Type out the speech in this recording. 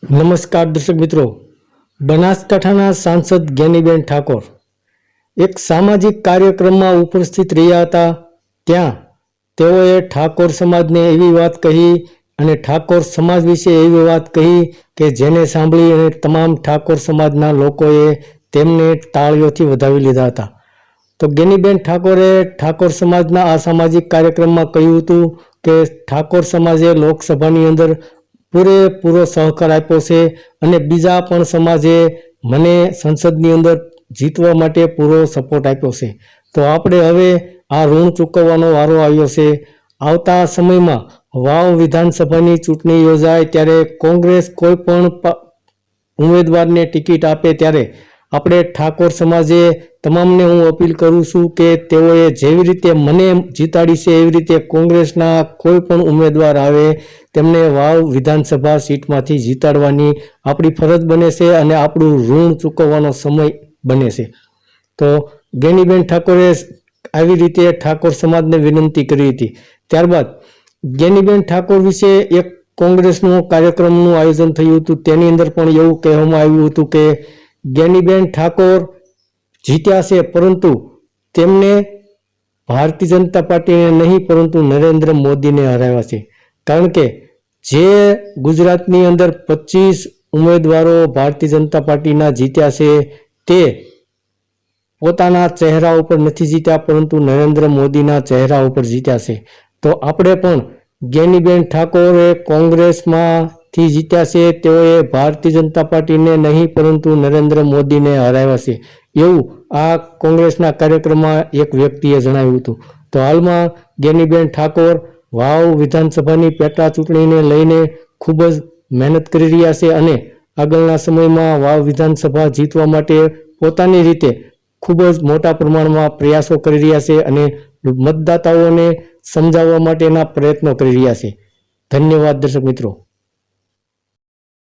નમસ્કાર દર્શક મિત્રો, બનાસકાંઠાના સાંસદ જ્ઞાનીબેન ઠાકોર એક સામાજિક કાર્યક્રમમાં ઉપસ્થિત રહ્યા હતા। ત્યાં તેઓએ ઠાકોર સમાજને એવી વાત કહી અને ઠાકોર સમાજ વિશે એવી વાત કહી કે જેને સાંભળી અને તમામ ઠાકોર સમાજના લોકોએ તેમને તાળીઓથી વધાવી લીધા હતા। તો જ્ઞાનીબેન ઠાકોરે ઠાકોર સમાજના આ સામાજિક કાર્યક્રમમાં કહ્યું હતું કે ઠાકોર સમાજે લોકસભાની અંદર પૂરેપૂરો સહકાર આપ્યો છે અને બીજા પણ સમાજે મને સંસદની અંદર જીતવા માટે પૂરો સપોર્ટ આપ્યો છે। તો આપણે હવે આ ઋણ ચૂકવવાનો વારો આવ્યો છે। આવતા સમયમાં વાવ વિધાનસભાની ચૂંટણી યોજાય ત્યારે કોંગ્રેસ કોઈ પણ ઉમેદવારને ટિકિટ આપે ત્યારે આપણે ઠાકોર સમાજે તમામને હું અપીલ કરું છું કે તેઓએ જેવી રીતે મને જીતાડી છે એવી રીતે કોંગ્રેસના કોઈ પણ ઉમેદવાર આવે તેમને વાવ વિધાનસભા સીટમાંથી જીતાડવાની આપણી ફરજ બને છે અને આપણું ઋણ ચૂકવવાનો સમય બને છે। તો જ્ઞાનીબેન ઠાકોરે આવી રીતે ઠાકોર સમાજને વિનંતી કરી હતી। ત્યારબાદ જ્ઞાનીબેન ઠાકોર વિશે એક કોંગ્રેસનું કાર્યક્રમનું આયોજન થયું હતું। તેની અંદર પણ એવું કહેવામાં આવ્યું હતું કે જ્ઞાનીબેન ઠાકોર જીત્યા છે પરંતુ તેમને ભારતીય જનતા પાર્ટીને નહીં પરંતુ નરેન્દ્ર મોદીને હરાવ્યા છે। કારણ કે જે ગુજરાતની અંદર 25 ઉમેદવારો ભારતીય જનતા પાર્ટીના જીત્યા છે તે પોતાના ચહેરા ઉપર નથી જીત્યા પરંતુ નરેન્દ્ર મોદીના ચહેરા ઉપર જીત્યા છે। તો આપણે પણ જ્ઞાનીબેન ઠાકોરે કોંગ્રેસમાંથી જીત્યા છે, તેઓએ ભારતીય જનતા પાર્ટીને નહીં પરંતુ નરેન્દ્ર મોદીને હરાવ્યા છે એવું આ કોંગ્રેસના કાર્યક્રમમાં એક વ્યક્તિએ જણાવ્યું હતું। તો હાલમાં જ્ઞાનીબેન ઠાકોર વાવ વિધાનસભાની પેટા ચૂંટણીને લઈને ખૂબ જ મહેનત કરી રહ્યા છે અને આગળના સમયમાં વાવ વિધાનસભા જીતવા માટે પોતાની રીતે ખૂબ જ મોટા પ્રમાણમાં પ્રયાસો કરી રહ્યા છે અને મતદાતાઓને સમજાવવા માટેના પ્રયત્નો કરી રહ્યા છે। ધન્યવાદ દર્શક મિત્રો।